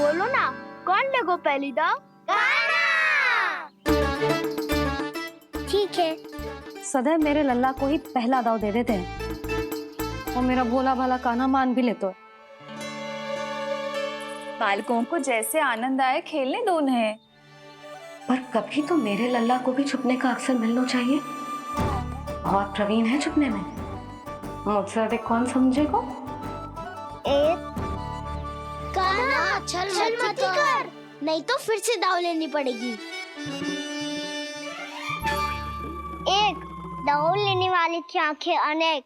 बोलो ना, कौन लगो पहली दाव? ठीक है। सदैव मेरे लल्ला को ही पहला दाव दे देते हैं और मेरा भोला भाला कान्हा मान भी लेते। बालकों को जैसे आनंद आए खेलने दो उन्हें। पर कभी तो मेरे लल्ला को भी छुपने का अवसर मिलना चाहिए। बहुत प्रवीण है छुपने में, मुझसे अधिक कौन समझेगा? कान्हा छल मत कर, नहीं तो फिर से दाव लेनी पड़ेगी। एक दाव लेने वाले की आंखें अनेक।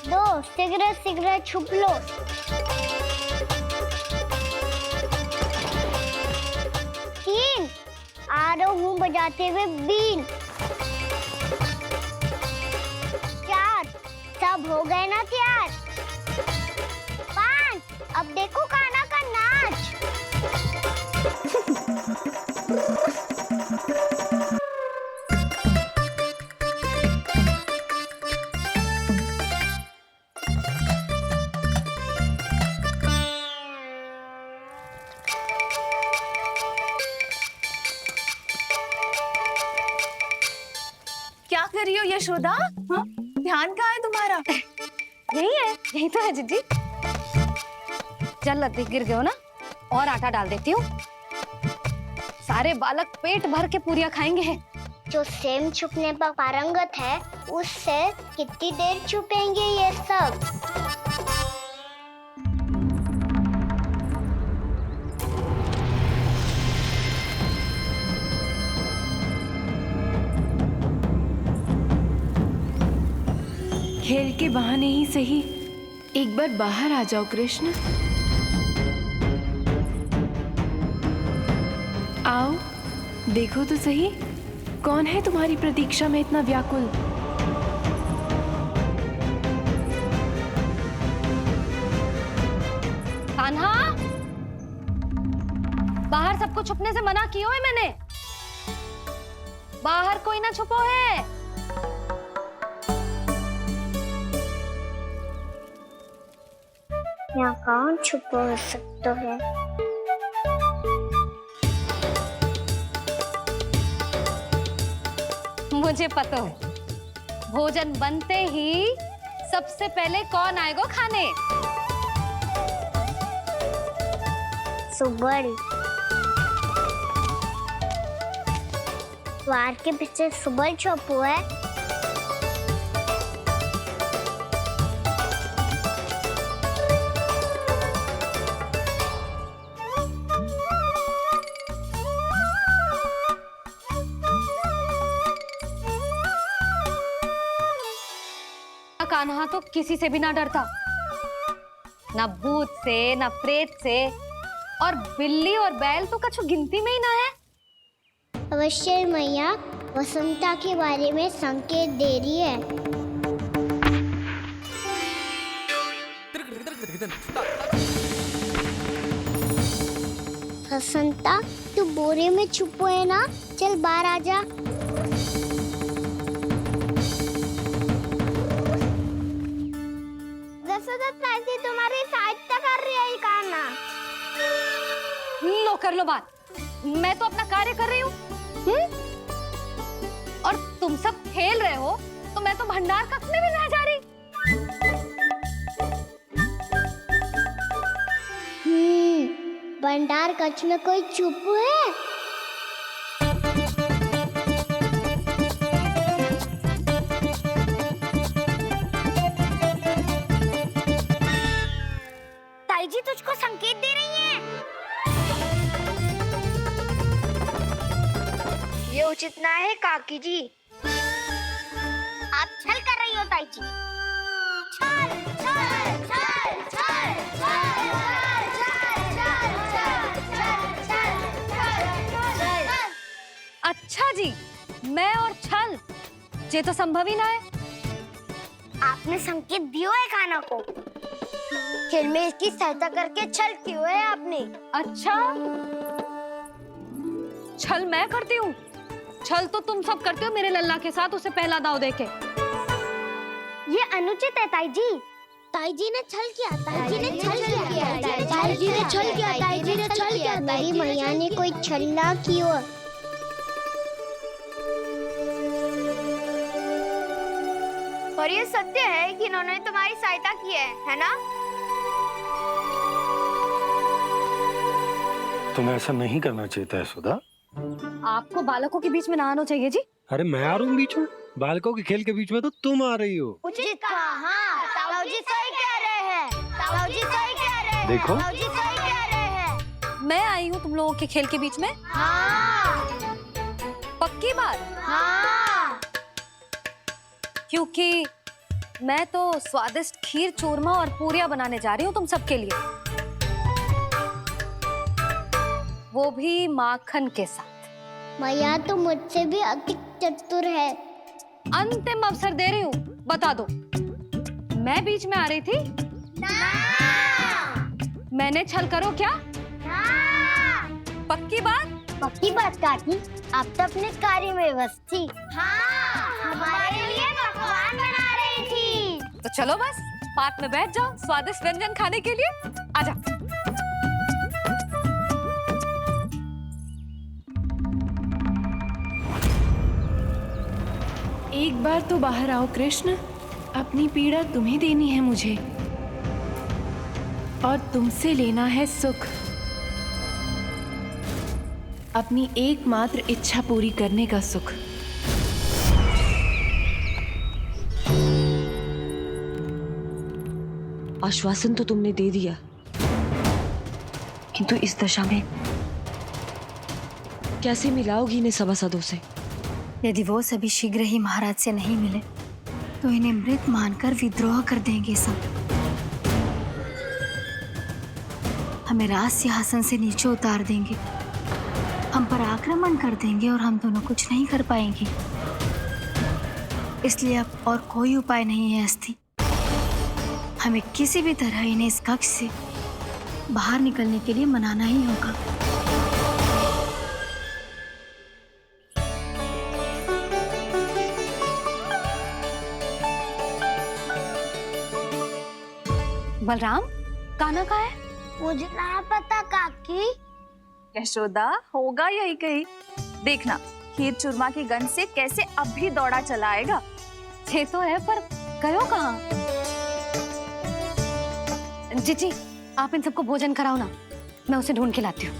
दो सिगरेट छुप लो। तीन आरो हूँ बजाते हुए बीन। चार सब हो गए ना तैयार। पांच अब देखो कान्हा का नाच। क्या कर रही हो यशोदा? हाँ? ध्यान कहाँ है तुम्हारा? यही है, यही तो है जीजी। चल लती गिर गए हो ना, और आटा डाल देती हूँ। सारे बालक पेट भर के पूरियां खाएंगे। जो सेम छुपने पर पारंगत है, उससे कितनी देर छुपेंगे ये सब? खेल के बहाने ही सही एक बार बाहर आ जाओ कृष्ण। आओ देखो तो सही, कौन है तुम्हारी प्रतीक्षा में इतना व्याकुल? कान्हा, बाहर सबको छुपने से मना किया है मैंने। बाहर कोई ना छुपो है। यहाँ कौन छुपा हो सकता है? मुझे पता है, भोजन बनते ही सबसे पहले कौन आएगा खाने? सुबल। द्वार के पीछे सुबल छुपो है। कान्हा तो किसी से भी ना डरता, ना भूत से, ना प्रेत से, और बिल्ली और बैल तो कछु गिनती में ही ना है। अवश्य मैया वसंता के बारे में संकेत दे रही है। वसंता, तू बोरे में छुपो है ना? चल बाहर आ जा। तुम्हारी सहायता कर रही है कान्हा। लो कर लो बात, मैं तो अपना कार्य कर रही हूँ। और तुम सब खेल रहे हो तो मैं तो भंडार कक्ष में भी नहीं जा रही। भंडार कक्ष में कोई चुप है? ताई जी तुझको संकेत दे रही हैं। ये उचित ना है काकी जी। आप छल कर रही हो ताई जी। छल, छल, छल, छल, छल, अच्छा जी, मैं और छल, ये तो संभव ही ना है। आपने संकेत दियो है कान्हा को। खेल में इसकी सहायता करके छल क्यों है आपने? अच्छा, छल मैं करती हूँ? छल तो तुम सब करते हो मेरे लल्ला के साथ, उसे पहला दाव देके। ये अनुचित है ताई जी। ताई जी ने छल किया, ताई जी ने छल किया, ताई जी ने छल किया, ताई जी ने छल किया। मेरी मैया ने कोई छल ना किया। और ये सत्य है कि इन्होंने तुम्हारी सहायता की है ना? तुम्हें ऐसा नहीं करना चाहिए था यशोदा। आपको बालकों के बीच में ना आना चाहिए जी। अरे मैं आ रहा हूँ बीच में? बालकों के खेल के बीच में तो तुम आ रही हो। उचित कहा। हाँ, ताऊ जी सही कह रहे हैं। ताऊ जी सही कह रहे हैं। देखो। ताऊ जी सही कह रहे हैं। मैं आई हूँ तुम लोगों के खेल के बीच में। हाँ, पक्की बात? हाँ। क्योंकि मैं तो स्वादिष्ट खीर, चूरमा और पूरियां बनाने जा रही हूँ तुम सबके लिए, वो भी माखन के साथ। मैया तो मुझसे भी अधिक चतुर है। अंतिम अवसर दे रही हूँ, बता दो मैं बीच में आ रही थी? मैंने छल करो क्या? पक्की बात? पक्की बात काकी, आप तो अपने कार्य में व्यस्त थी। हाँ, हमारे लिए पकवान बना रही थी। तो चलो बस पार्क में बैठ जाओ स्वादिष्ट व्यंजन खाने के लिए। आजा। एक बार तो बाहर आओ कृष्ण, अपनी पीड़ा तुम्हें देनी है मुझे, और तुमसे लेना है सुख। अपनी एकमात्र इच्छा पूरी करने का सुख। आश्वासन तो तुमने दे दिया, किंतु इस दशा में कैसे मिलाओगी इन्हें सभासदों से? यदि वो सभी शीघ्र ही महाराज से नहीं मिले तो इन्हें मृत मानकर विद्रोह कर देंगे सब। हमें राज सिंहासन से नीचे उतार देंगे, हम पर आक्रमण कर देंगे और हम दोनों कुछ नहीं कर पाएंगे। इसलिए अब और कोई उपाय नहीं है अस्थि। हमें किसी भी तरह इन्हें इस कक्ष से बाहर निकलने के लिए मनाना ही होगा। बलराम, कान्हा कहाँ है? मुझे ना पता काकी। यशोदा होगा यही कहीं। देखना खीर चूरमा की गंध से कैसे अब भी दौड़ा चला आएगा। ये तो है, पर गयो कहाँ? जी आप इन सबको भोजन कराओ ना, मैं उसे ढूंढ के लाती हूँ।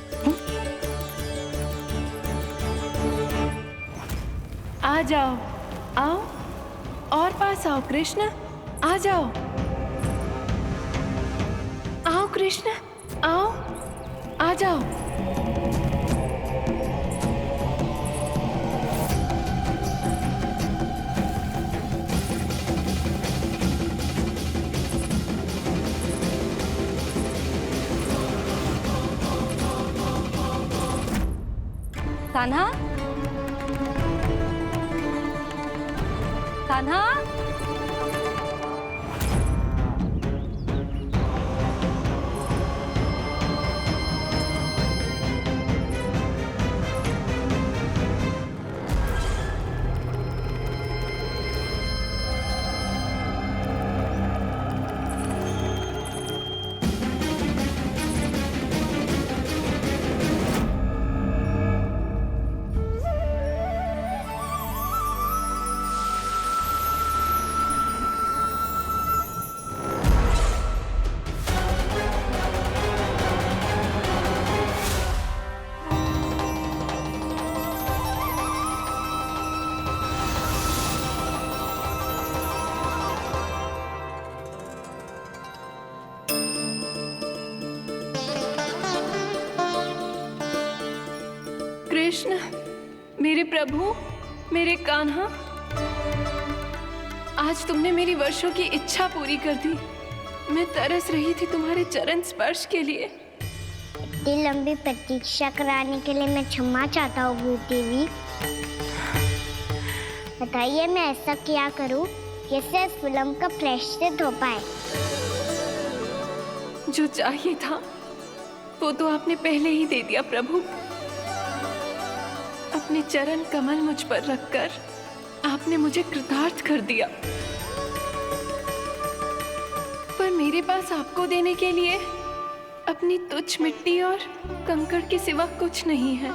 आ जाओ, आओ और पास आओ कृष्ण, आ जाओ। आओ कृष्ण, आओ, आ जाओ। कान्हा, कान्हा, कृष्ण, मेरे प्रभु, मेरे कान्हा, आज तुमने मेरी वर्षों की इच्छा पूरी कर दी। मैं तरस रही थी तुम्हारे चरण स्पर्श के लिए। इतनी लंबी प्रतीक्षा कराने के लिए मैं क्षमा चाहता हूँ भूत देवी। बताइए मैं ऐसा क्या करूँ जिससे इस विलंब का प्रायश्चित हो पाए? जो चाहिए था वो तो आपने पहले ही दे दिया प्रभु। अपने चरण कमल मुझ पर रखकर आपने मुझे कृतार्थ कर दिया। मेरे पास आपको देने के लिए अपनी तुच्छ मिट्टी और कंकड़ के सिवा कुछ नहीं है।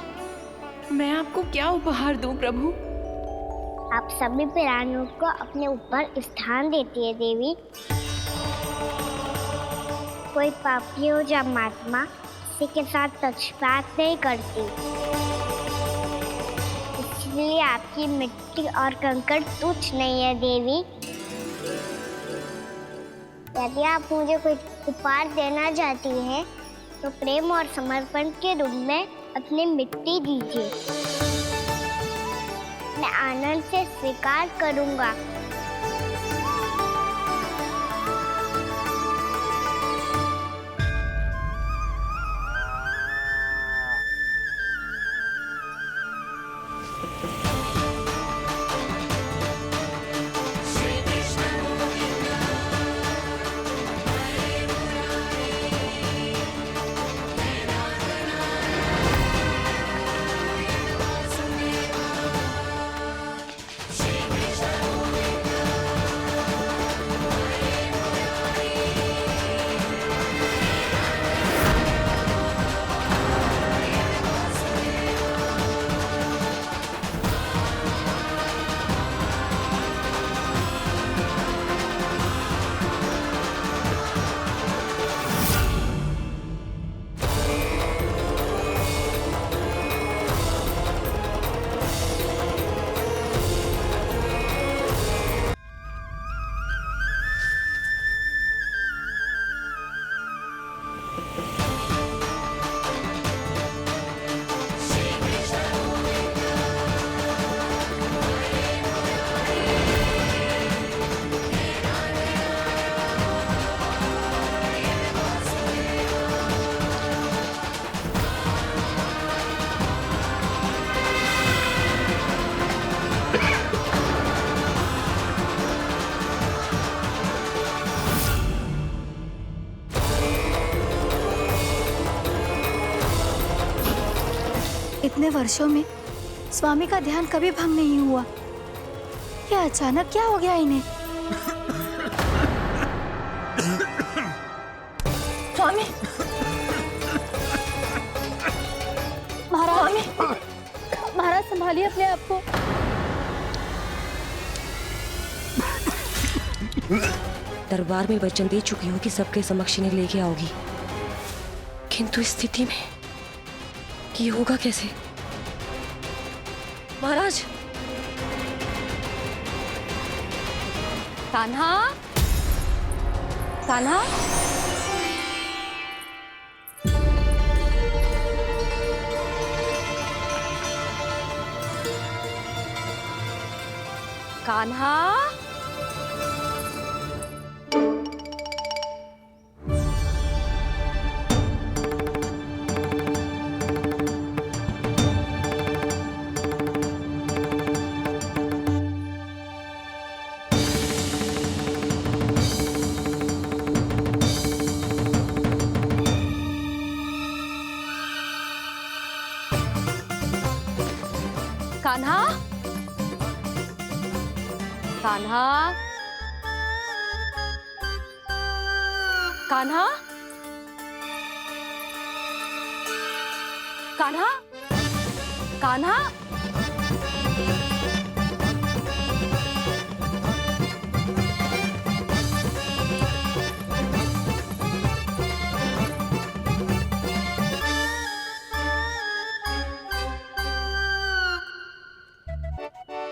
मैं आपको क्या उपहार दूं प्रभु? आप सभी प्राणियों को अपने ऊपर स्थान देती है देवी। कोई पापी हो या महात्मा किसी के साथ पक्षपात नहीं करती, इसलिए आपकी मिट्टी और कंकड़ तुच्छ नहीं है देवी। यदि आप मुझे कोई उपहार देना चाहती हैं तो प्रेम और समर्पण के रूप में अपनी मिट्टी दीजिए, मैं आनंद से स्वीकार करूंगा। इतने वर्षों में स्वामी का ध्यान कभी भंग नहीं हुआ। क्या अचानक क्या हो गया इन्हें? स्वामी, महाराज, महाराज संभालिए अपने आप को। दरबार में वचन दे चुकी हो कि सबके समक्ष इन्हें लेके आओगी, किंतु इस स्थिति में ये होगा कैसे? महाराज, कान्हा, कान्हा, कान्हा, कान्हा, कान्हा, कान्हा, कान्हा, कान्हा,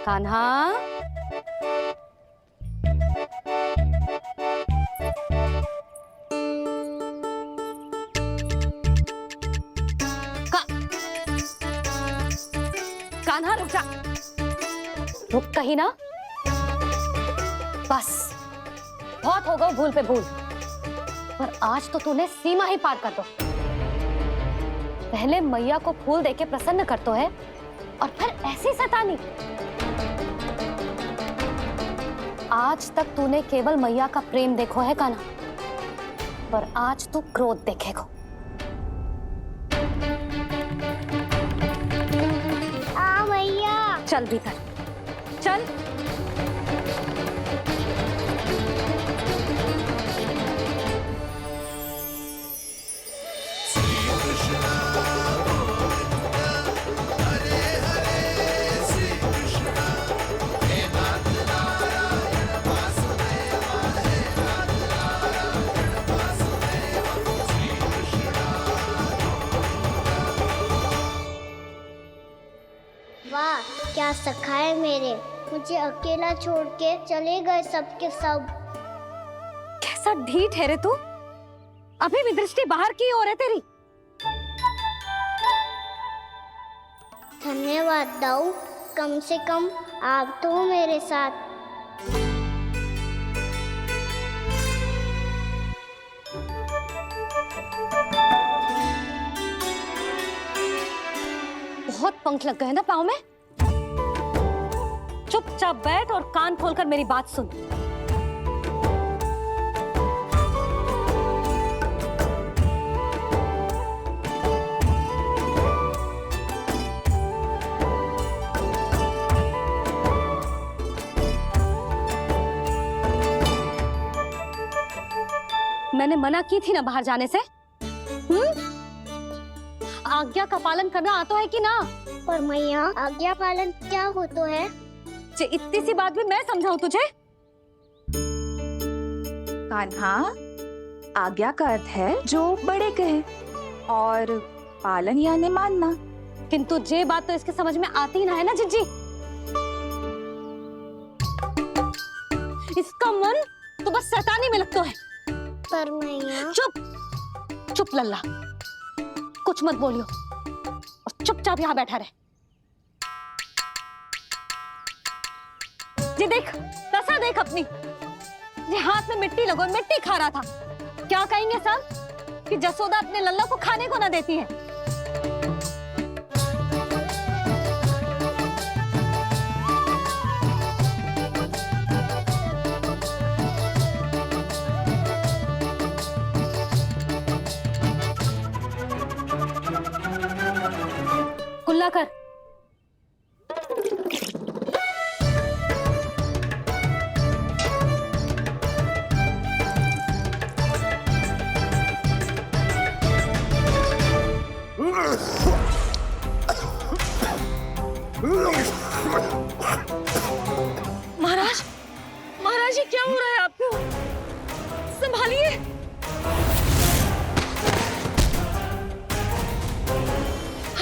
कान्हा, कान्हा रुक जा, रुक कहीं ना। बस बहुत हो गई भूल पे भूल, पर आज तो तूने सीमा ही पार कर दो। पहले मैया को फूल देके प्रसन्न कर तो है, और फिर ऐसी सतानी। आज तक तूने केवल मैया का प्रेम देखो है कान्हा, पर आज तू क्रोध देखेगा। मैया, चल भीतर चल। मेरे। मुझे अकेला छोड़ के चले गए सबके सब। कैसा ढीठ है रे तू। अभी भी दृष्टि बाहर की ओर है तेरी। धन्यवाद दाऊ, कम से कम आप तो हो मेरे साथ। बहुत पंख लग गए ना पाँव में। चुपचाप बैठ और कान खोलकर मेरी बात सुन। मैंने मना की थी ना बाहर जाने से। आज्ञा का पालन करना आता है कि ना? पर मैया, आज्ञा पालन क्या होता है? इतनी सी बात भी मैं समझाऊं तुझे? कान्हा, आज्ञा का अर्थ है जो बड़े कहे और पालन यानी मानना। किंतु ये बात तो इसके समझ में आती ना है ना जिज्जी। इसका मन तो बस शैतानी में लगता है। पर मैया। चुप चुप लल्ला, कुछ मत बोलियो और चुपचाप यहाँ बैठा रहे। ये देख, दशा देख अपनी। ये हाथ में मिट्टी लगो, मिट्टी खा रहा था। क्या कहेंगे सब कि जसोदा अपने लल्ला को खाने को ना देती है। कुल्ला कर। महाराज, महाराज ये क्या हो रहा है आपको? संभालिए।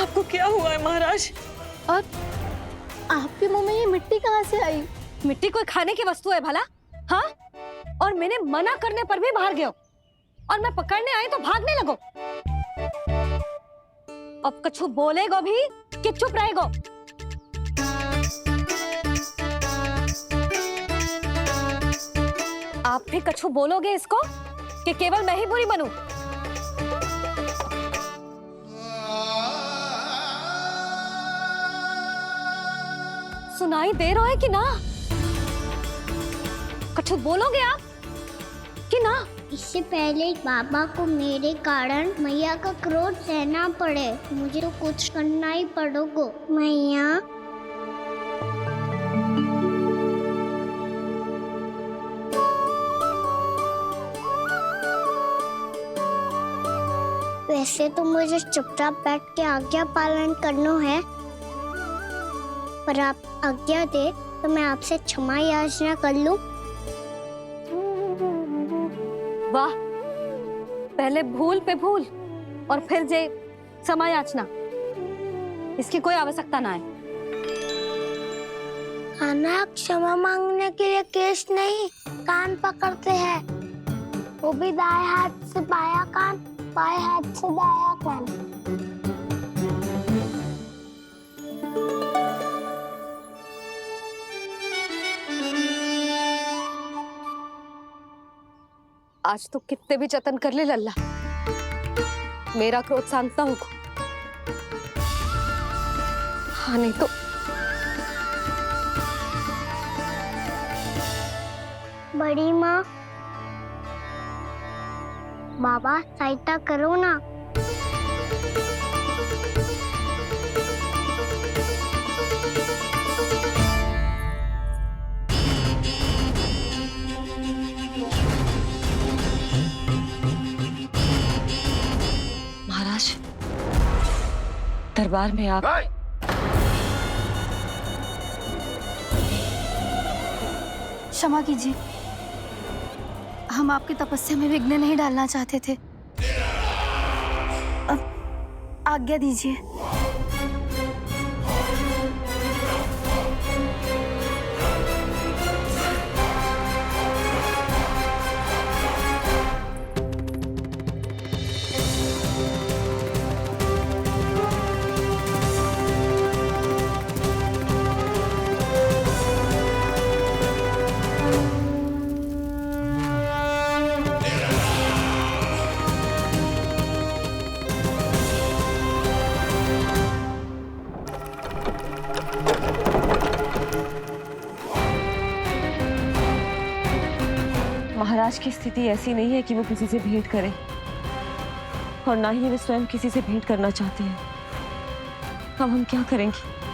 आपको क्या हुआ है महाराज? और आपके मुंह में ये मिट्टी कहाँ से आई? मिट्टी कोई खाने की वस्तु है भला? हाँ? और मैंने मना करने पर भी बाहर गए और मैं पकड़ने आई तो भागने लगो। अब कछु बोलेगो भी कि चुप रहेगो? आप भी कछु बोलोगे इसको कि केवल मैं ही बुरी बनूं? सुनाई दे रहा है कि ना? कछु बोलोगे आप कि ना? इससे पहले बाबा को मेरे कारण मैया का क्रोध सहना पड़े, मुझे तो कुछ करना ही पड़ेगा। मैया। वैसे तो मुझे चुपचाप बैठ के आज्ञा पालन करना है, पर आप आज्ञा दे तो मैं आपसे क्षमा याचना कर लूं। वाह, पहले भूल पे भूल और फिर जे क्षमा याचना। इसकी कोई आवश्यकता ना है। खाना क्षमा मांगने के लिए केस नहीं, कान पकड़ते हैं, वो भी दाएं हाथ से बायां कान, बाएं हाथ से दायां कान। आज तो कितने भी जतन कर ले लल्ला, मेरा क्रोध शांत ना होगा। हाँ नहीं तो बड़ी माँ, बाबा सहायता करो ना। महाराज, दरबार में आप क्षमा कीजिए, हम आपकी तपस्या में विघ्न नहीं डालना चाहते थे। अब आज्ञा दीजिए। महाराज की स्थिति ऐसी नहीं है कि वो किसी से भेंट करें, और ना ही वे स्वयं किसी से भेंट करना चाहते हैं। अब हम क्या करेंगे?